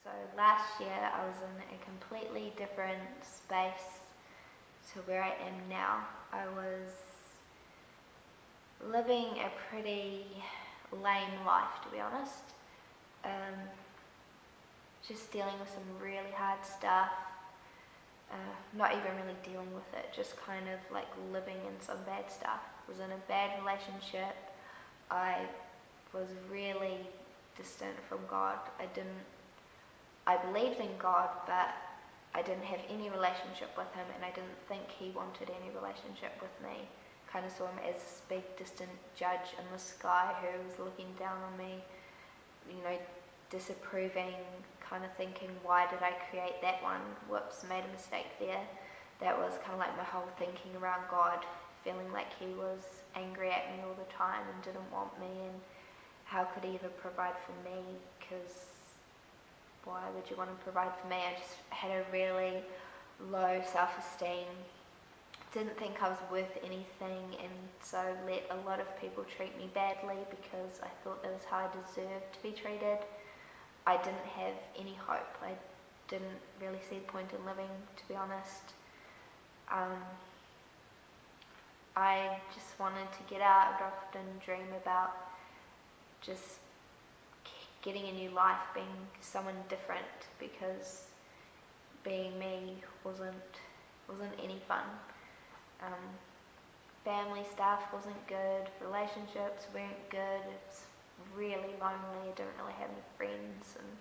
So last year I was in a completely different space to where I am now. I was living a pretty lame life, to be honest. Just dealing with some really hard stuff. Not even really dealing with it, just kind of like living in some bad stuff. Was in a bad relationship. I was really distant from God. I believed in God, but I didn't have any relationship with him, and I didn't think he wanted any relationship with me. Kind of saw him as this big distant judge in the sky who was looking down on me, disapproving, kind of thinking, why did I create that one? Whoops, made a mistake there. That was kind of like my whole thinking around God, feeling like he was angry at me all the time and didn't want me, and how could he ever provide for me? Because why would you want to provide for me? I just had a really low self-esteem, didn't think I was worth anything, and so let a lot of people treat me badly because I thought that was how I deserved to be treated. I didn't have any hope. I didn't really see the point in living, to be honest. I just wanted to get out. I'd often dream about just getting a new life, being someone different, because being me wasn't any fun. Family stuff wasn't good, relationships weren't good, it was really lonely, I didn't really have any friends, and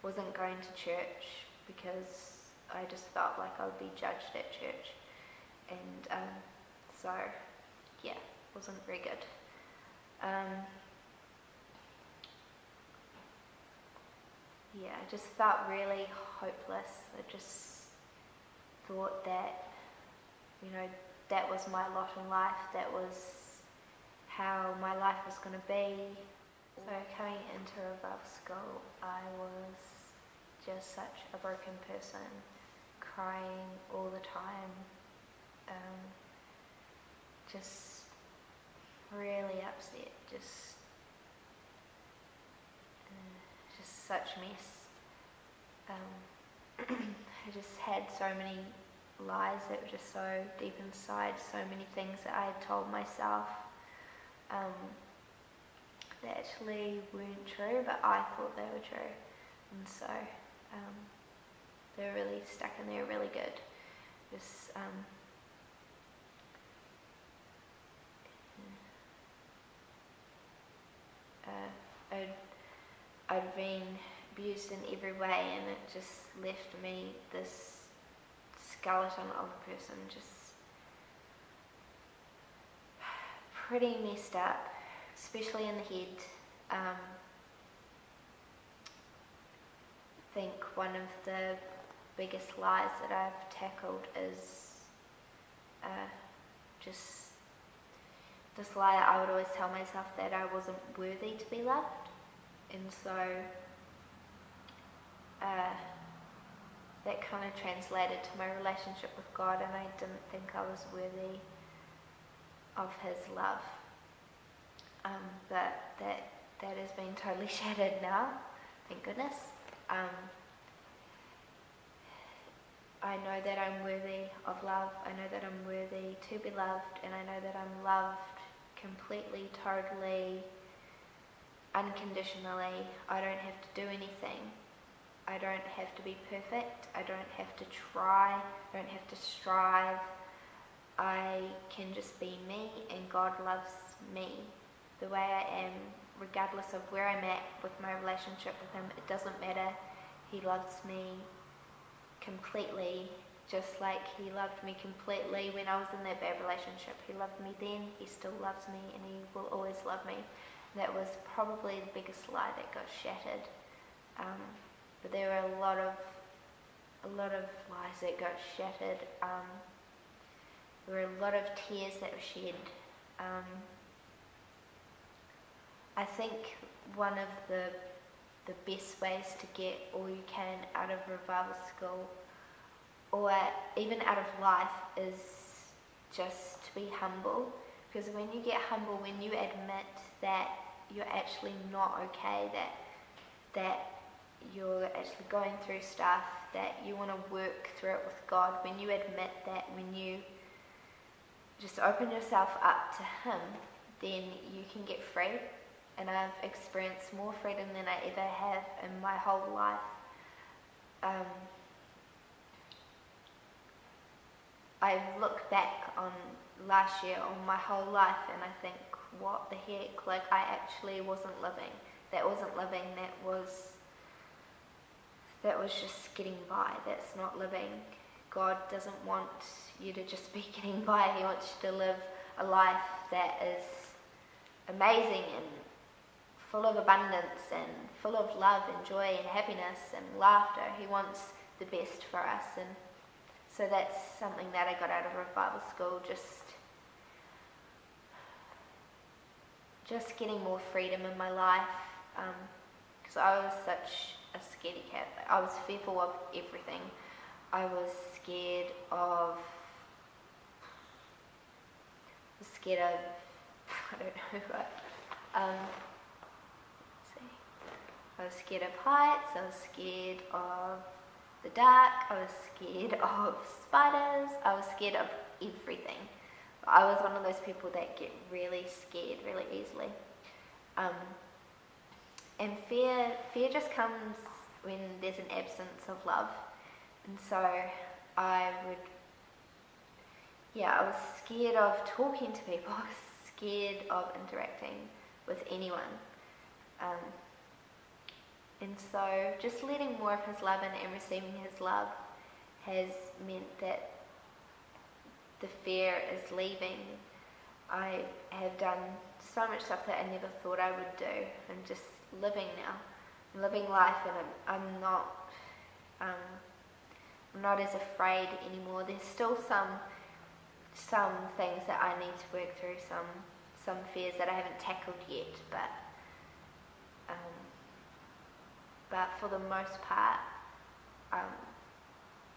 wasn't going to church because I just felt like I would be judged at church, and so yeah, wasn't very good. I just felt really hopeless. I just thought that, that was my lot in life, that was how my life was going to be. So coming into Revival School, I was just such a broken person, crying all the time, just really upset, just such mess. I just had so many lies that were just so deep inside, so many things that I had told myself that actually weren't true, but I thought they were true, and so they were really stuck in there, really good. Just I'd been abused in every way, and it just left me this skeleton of a person, just pretty messed up, especially in the head. I think one of the biggest lies that I've tackled is just this lie that I would always tell myself that I wasn't worthy to be loved, and so that kind of translated to my relationship with God, and I didn't think I was worthy of his love. But that has been totally shattered now, thank goodness. I know that I'm worthy of love. I know that I'm worthy to be loved, and I know that I'm loved completely, totally, unconditionally. I don't have to do anything. I don't have to be perfect. I don't have to try. I don't have to strive. I can just be me, and God loves me the way I am, regardless of where I'm at with my relationship with him. It doesn't matter. He loves me completely, just like he loved me completely when I was in that bad relationship. He loved me then, he still loves me, and he will always love me. That was probably the biggest lie that got shattered. But there were a lot of lies that got shattered. There were a lot of tears that were shed. I think one of the best ways to get all you can out of Revival School, or even out of life, is just to be humble. Because when you get humble, when you admit that you're actually not okay, that you're actually going through stuff, that you want to work through it with God, when you admit that, when you just open yourself up to Him, then you can get free. And I've experienced more freedom than I ever have in my whole life. I look back on last year, on my whole life, and I think, what the heck, like, I actually wasn't living. That wasn't living, that was just getting by. That's not living. God doesn't want you to just be getting by. He wants you to live a life that is amazing and full of abundance and full of love and joy and happiness and laughter. He wants the best for us, and so that's something that I got out of Revival School, just getting more freedom in my life, because I was such a scaredy cat. I was fearful of everything. I was scared of I don't know what. I was scared of heights, I was scared of the dark, I was scared of spiders, I was scared of everything. I was one of those people that get really scared really easily. And fear just comes when there's an absence of love. And so I was scared of talking to people, I was scared of interacting with anyone. And so just letting more of His love in and receiving His love has meant that the fear is leaving. I have done so much stuff that I never thought I would do. I'm just living now. I'm living life, and I'm not as afraid anymore. There's still some things that I need to work through, some fears that I haven't tackled yet, but for the most part,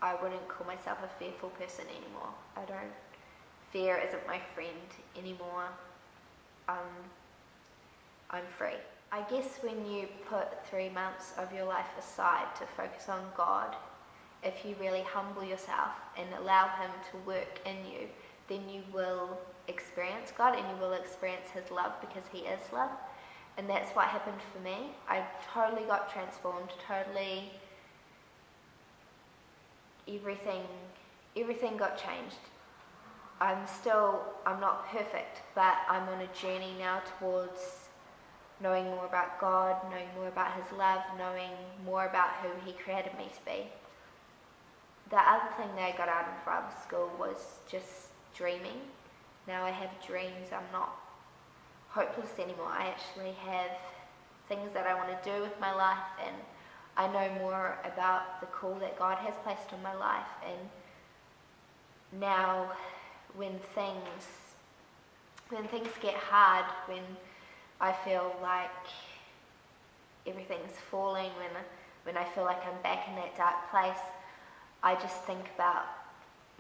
I wouldn't call myself a fearful person anymore. Fear isn't my friend anymore. I'm free. I guess when you put 3 months of your life aside to focus on God, if you really humble yourself and allow Him to work in you, then you will experience God and you will experience His love, because He is love. And that's what happened for me. I totally got transformed, totally everything got changed. I'm not perfect, but I'm on a journey now towards knowing more about God, knowing more about His love, knowing more about who He created me to be. The other thing that I got out of Bible school was just dreaming. Now I have dreams. I'm not hopeless anymore. I actually have things that I want to do with my life, and I know more about the call that God has placed on my life. And now when things get hard, when I feel like everything's falling, when I feel like I'm back in that dark place, I just think about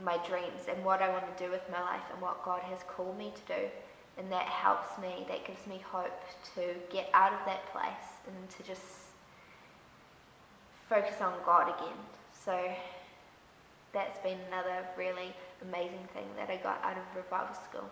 my dreams and what I want to do with my life and what God has called me to do. And that helps me, that gives me hope to get out of that place and to just focus on God again. So that's been another really amazing thing that I got out of Revival School.